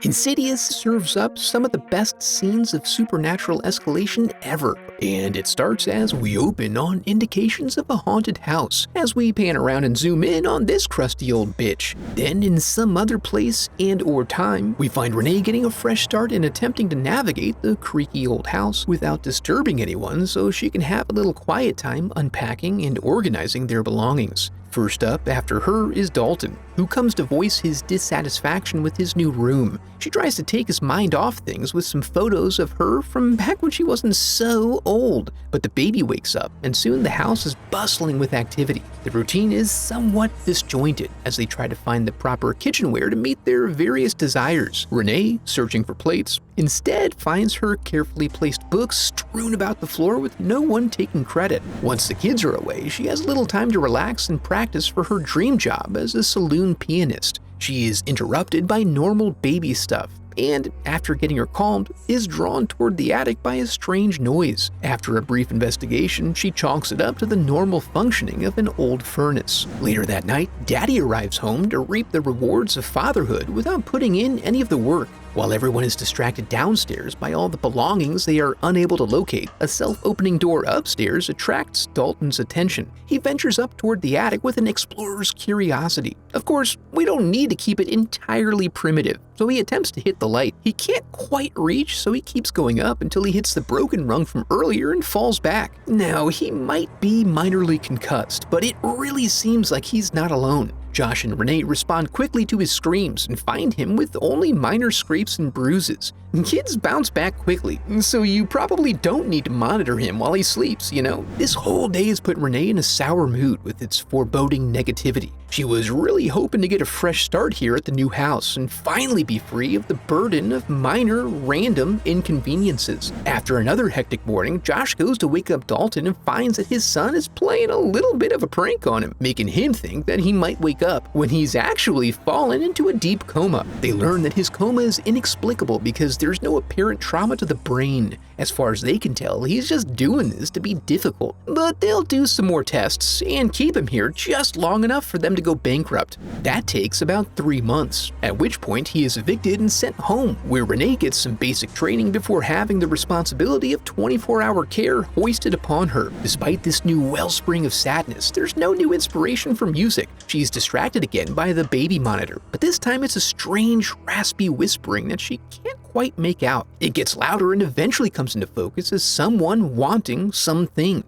Insidious serves up some of the best scenes of supernatural escalation ever, and it starts as we open on indications of a haunted house, as we pan around and zoom in on this crusty old bitch. Then in some other place and/or time, we find Renee getting a fresh start in attempting to navigate the creaky old house without disturbing anyone so she can have a little quiet time unpacking and organizing their belongings. First up after her is Dalton, who comes to voice his dissatisfaction with his new room. She tries to take his mind off things with some photos of her from back when she wasn't so old, but the baby wakes up and soon the house is bustling with activity. The routine is somewhat disjointed as they try to find the proper kitchenware to meet their various desires. Renee, searching for plates, instead finds her carefully placed books strewn about the floor with no one taking credit. Once the kids are away, she has little time to relax and practice for her dream job as a saloon pianist. She is interrupted by normal baby stuff, and after getting her calmed, is drawn toward the attic by a strange noise. After a brief investigation, she chalks it up to the normal functioning of an old furnace. Later that night, Daddy arrives home to reap the rewards of fatherhood without putting in any of the work. While everyone is distracted downstairs by all the belongings they are unable to locate, a self-opening door upstairs attracts Dalton's attention. He ventures up toward the attic with an explorer's curiosity. Of course, we don't need to keep it entirely primitive, so he attempts to hit the light. He can't quite reach, so he keeps going up until he hits the broken rung from earlier and falls back. Now, he might be minorly concussed, but it really seems like he's not alone. Josh and Renee respond quickly to his screams and find him with only minor scrapes and bruises. Kids bounce back quickly, so you probably don't need to monitor him while he sleeps, you know? This whole day has put Renee in a sour mood with its foreboding negativity. She was really hoping to get a fresh start here at the new house and finally be free of the burden of minor, random inconveniences. After another hectic morning, Josh goes to wake up Dalton and finds that his son is playing a little bit of a prank on him, making him think that he might wake up when he's actually fallen into a deep coma. They learn that his coma is inexplicable because there's no apparent trauma to the brain. As far as they can tell, he's just doing this to be difficult. But they'll do some more tests and keep him here just long enough for them to go bankrupt. That takes about 3 months, at which point he is evicted and sent home, where Renee gets some basic training before having the responsibility of 24-hour care hoisted upon her. Despite this new wellspring of sadness, there's no new inspiration for music. She's distracted again by the baby monitor, but this time it's a strange, raspy whispering that she can't quite make out. It gets louder and eventually comes into focus as someone wanting something.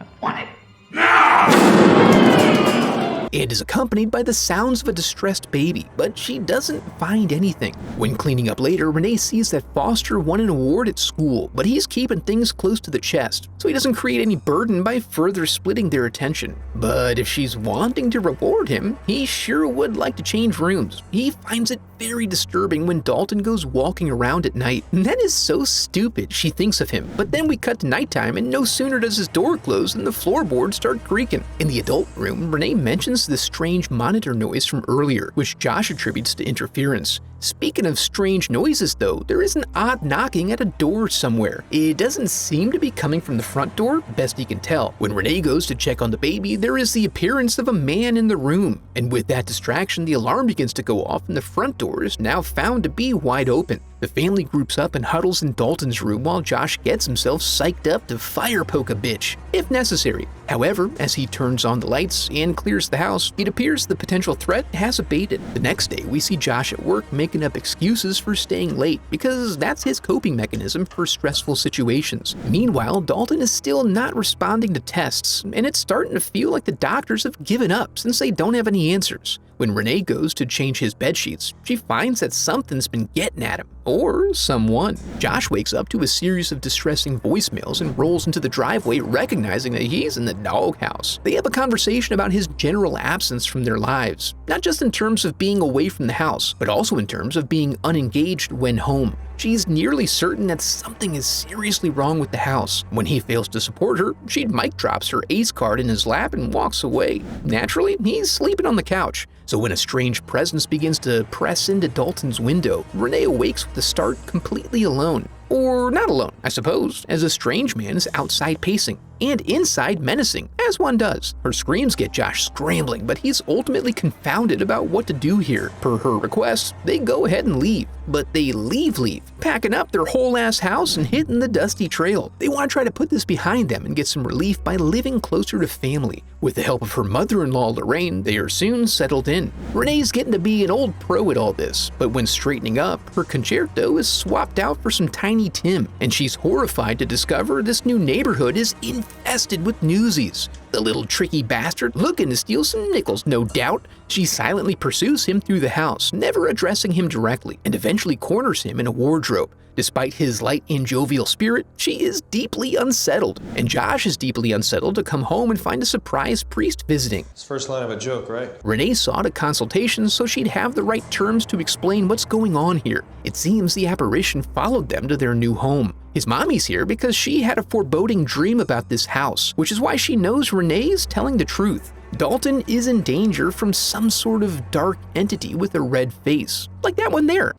I want it now! And is accompanied by the sounds of a distressed baby, but she doesn't find anything. When cleaning up later, Renee sees that Foster won an award at school, but he's keeping things close to the chest, so he doesn't create any burden by further splitting their attention. But if she's wanting to reward him, he sure would like to change rooms. He finds it very disturbing when Dalton goes walking around at night. That is so stupid, she thinks of him. But then we cut to nighttime, and no sooner does his door close than the floorboards start creaking. In the adult room, Renee mentions the strange monitor noise from earlier, which Josh attributes to interference. Speaking of strange noises though, there is an odd knocking at a door somewhere. It doesn't seem to be coming from the front door, best he can tell. When Renee goes to check on the baby, there is the appearance of a man in the room. And with that distraction, the alarm begins to go off and the front door is now found to be wide open. The family groups up and huddles in Dalton's room while Josh gets himself psyched up to fire poke a bitch, if necessary. However, as he turns on the lights and clears the house, it appears the potential threat has abated. The next day, we see Josh at work making up excuses for staying late because that's his coping mechanism for stressful situations. Meanwhile, Dalton is still not responding to tests, and it's starting to feel like the doctors have given up since they don't have any answers. When Renee goes to change his bedsheets, she finds that something's been getting at him, or someone. Josh wakes up to a series of distressing voicemails and rolls into the driveway recognizing that he's in the doghouse. They have a conversation about his general absence from their lives, not just in terms of being away from the house, but also in terms of being unengaged when home. She's nearly certain that something is seriously wrong with the house. When he fails to support her, she mic drops her ace card in his lap and walks away. Naturally, he's sleeping on the couch. So when a strange presence begins to press into Dalton's window, Renee awakes with the start completely alone. Or not alone, I suppose, as a strange man is outside pacing, and inside menacing, as one does. Her screams get Josh scrambling, but he's ultimately confounded about what to do here. Per her request, they go ahead and leave. But they leave, packing up their whole ass house and hitting the dusty trail. They want to try to put this behind them and get some relief by living closer to family. With the help of her mother-in-law Lorraine, they are soon settled in. Renee's getting to be an old pro at all this, but when straightening up, her concerto is swapped out for some Tiny Tim, and she's horrified to discover this new neighborhood is infested with newsies. The little tricky bastard looking to steal some nickels, no doubt. She silently pursues him through the house, never addressing him directly, and eventually corners him in a wardrobe. Despite his light and jovial spirit, she is deeply unsettled, and Josh is deeply unsettled to come home and find a surprise priest visiting. It's first line of a joke, right? Renee sought a consultation so she'd have the right terms to explain what's going on here. It seems the apparition followed them to their new home. His mommy's here because she had a foreboding dream about this house, which is why she knows Renee's telling the truth. Dalton is in danger from some sort of dark entity with a red face, like that one there.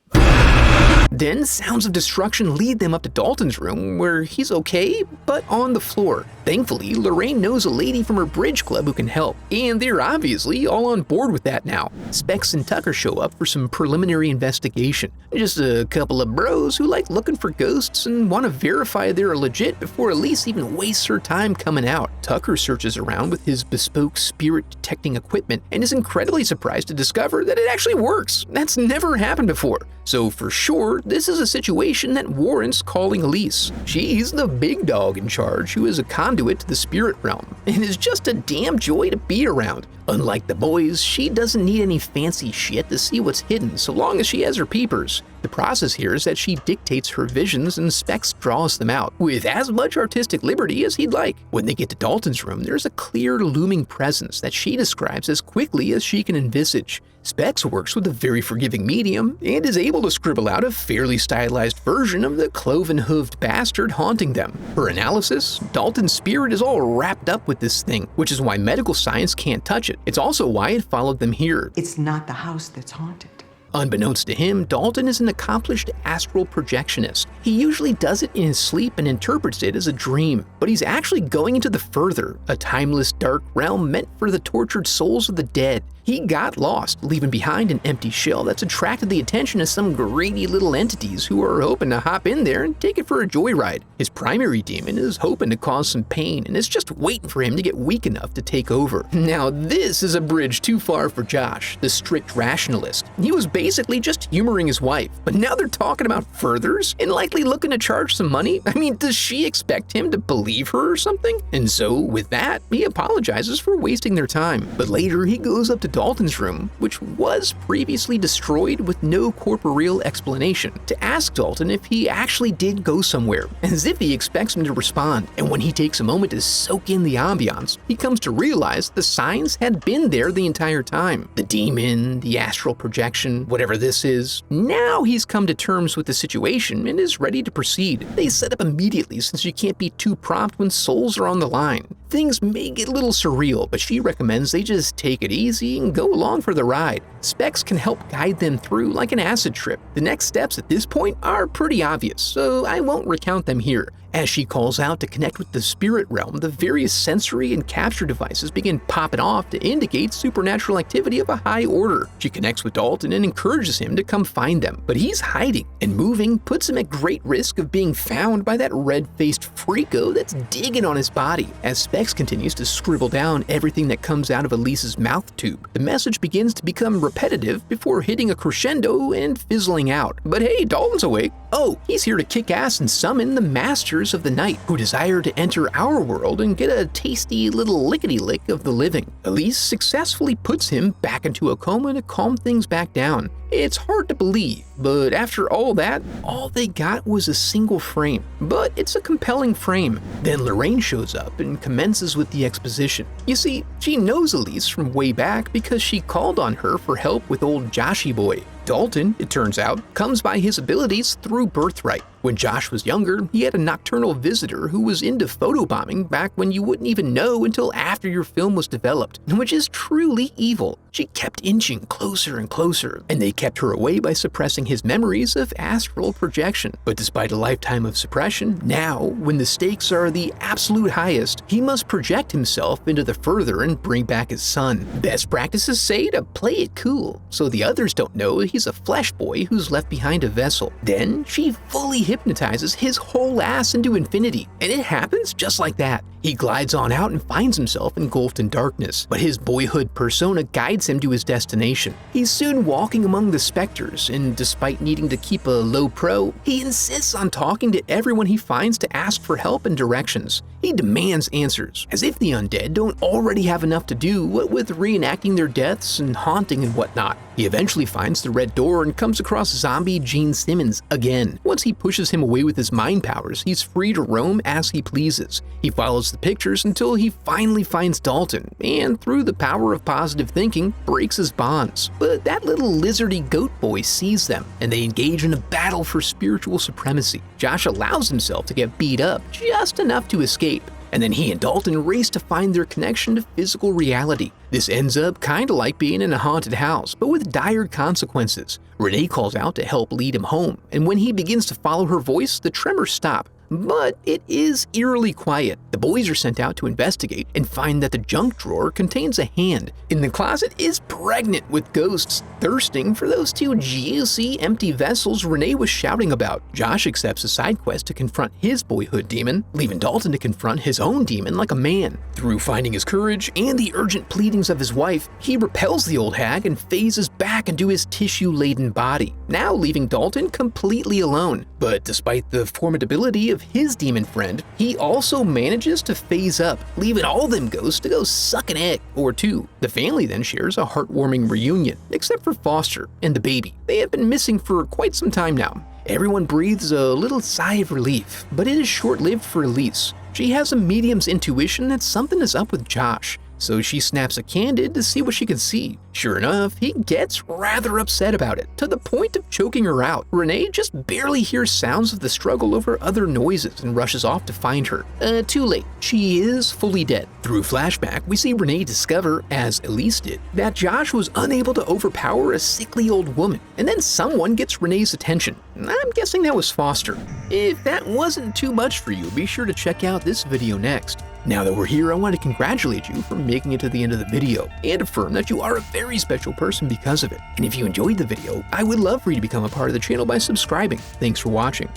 Then sounds of destruction lead them up to Dalton's room, where he's okay, but on the floor. Thankfully, Lorraine knows a lady from her bridge club who can help, and they're obviously all on board with that now. Specs and Tucker show up for some preliminary investigation. Just a couple of bros who like looking for ghosts and want to verify they're legit before Elise even wastes her time coming out. Tucker searches around with his bespoke spirit-detecting equipment and is incredibly surprised to discover that it actually works. That's never happened before. So for sure, this is a situation that warrants calling Elise. She's the big dog in charge who is a conduit to the spirit realm, and is just a damn joy to be around. Unlike the boys, she doesn't need any fancy shit to see what's hidden so long as she has her peepers. The process here is that she dictates her visions and Specs draws them out, with as much artistic liberty as he'd like. When they get to Dalton's room, there's a clear looming presence that she describes as quickly as she can envisage. Specs works with a very forgiving medium and is able to scribble out a fairly stylized version of the cloven-hooved bastard haunting them. For analysis, Dalton's spirit is all wrapped up with this thing, which is why medical science can't touch it. It's also why it followed them here. It's not the house that's haunted. Unbeknownst to him, Dalton is an accomplished astral projectionist. He usually does it in his sleep and interprets it as a dream, but he's actually going into the further, a timeless dark realm meant for the tortured souls of the dead. He got lost, leaving behind an empty shell that's attracted the attention of some greedy little entities who are hoping to hop in there and take it for a joyride. His primary demon is hoping to cause some pain and is just waiting for him to get weak enough to take over. Now this is a bridge too far for Josh, the strict rationalist. He was basically just humoring his wife, but now they're talking about furthers and likely looking to charge some money. I mean, does she expect him to believe her or something? And so with that, he apologizes for wasting their time. But later he goes up to Dalton's room, which was previously destroyed with no corporeal explanation, to ask Dalton if he actually did go somewhere, as if he expects him to respond. And when he takes a moment to soak in the ambiance, he comes to realize the signs had been there the entire time. The demon, the astral projection, whatever this is. Now he's come to terms with the situation and is ready to proceed. They set up immediately since you can't be too prompt when souls are on the line. Things may get a little surreal, but she recommends they just take it easy and go along for the ride. Specs can help guide them through like an acid trip. The next steps at this point are pretty obvious, so I won't recount them here. As she calls out to connect with the spirit realm, the various sensory and capture devices begin popping off to indicate supernatural activity of a high order. She connects with Dalton and encourages him to come find them, but he's hiding, and moving puts him at great risk of being found by that red-faced freako that's digging on his body. As Specs continues to scribble down everything that comes out of Elise's mouth tube, the message begins to become repetitive before hitting a crescendo and fizzling out. But hey, Dalton's awake. Oh, he's here to kick ass and summon the masters of the night who desire to enter our world and get a tasty little lickety-lick of the living. Elise successfully puts him back into a coma to calm things back down. It's hard to believe, but after all that, all they got was a single frame. But it's a compelling frame. Then Lorraine shows up and commences with the exposition. You see, she knows Elise from way back because she called on her for help with old Joshy boy. Dalton, it turns out, comes by his abilities through birthright. When Josh was younger, he had a nocturnal visitor who was into photobombing back when you wouldn't even know until after your film was developed, which is truly evil. She kept inching closer and closer, and they kept her away by suppressing his memories of astral projection. But despite a lifetime of suppression, now, when the stakes are the absolute highest, he must project himself into the further and bring back his son. Best practices say to play it cool, so the others don't know he's a flesh boy who's left behind a vessel. Then she fully hypnotizes his whole ass into infinity, and it happens just like that. He glides on out and finds himself engulfed in darkness, but his boyhood persona guides him to his destination. He's soon walking among the specters, and despite needing to keep a low pro, he insists on talking to everyone he finds to ask for help and directions. He demands answers, as if the undead don't already have enough to do with reenacting their deaths and haunting and whatnot. He eventually finds the red door and comes across zombie Gene Simmons again. Once he pushes him away with his mind powers, he's free to roam as he pleases. He follows the pictures until he finally finds Dalton, and through the power of positive thinking, breaks his bonds. But that little lizardy goat boy sees them, and they engage in a battle for spiritual supremacy. Josh allows himself to get beat up just enough to escape, and then he and Dalton race to find their connection to physical reality. This ends up kinda like being in a haunted house, but with dire consequences. Renee calls out to help lead him home, and when he begins to follow her voice, the tremors stop. But it is eerily quiet. The boys are sent out to investigate and find that the junk drawer contains a hand, and the closet is pregnant with ghosts thirsting for those two juicy empty vessels Renee was shouting about. Josh accepts a side quest to confront his boyhood demon, leaving Dalton to confront his own demon like a man. Through finding his courage and the urgent pleadings of his wife, he repels the old hag and phases back into his tissue-laden body, now leaving Dalton completely alone. But despite the formidability of his demon friend, he also manages to phase up, leaving all them ghosts to go suck an egg or two. The family then shares a heartwarming reunion, except for Foster and the baby. They have been missing for quite some time now. Everyone breathes a little sigh of relief, but it is short-lived for Elise. She has a medium's intuition that something is up with Josh, so she snaps a candid to see what she can see. Sure enough, he gets rather upset about it, to the point of choking her out. Renee just barely hears sounds of the struggle over other noises and rushes off to find her. Too late. She is fully dead. Through flashback, we see Renee discover, as Elise did, that Josh was unable to overpower a sickly old woman, and then someone gets Renee's attention. I'm guessing that was Foster. If that wasn't too much for you, be sure to check out this video next. Now that we're here, I want to congratulate you for making it to the end of the video and affirm that you are a very special person because of it. And if you enjoyed the video, I would love for you to become a part of the channel by subscribing. Thanks for watching.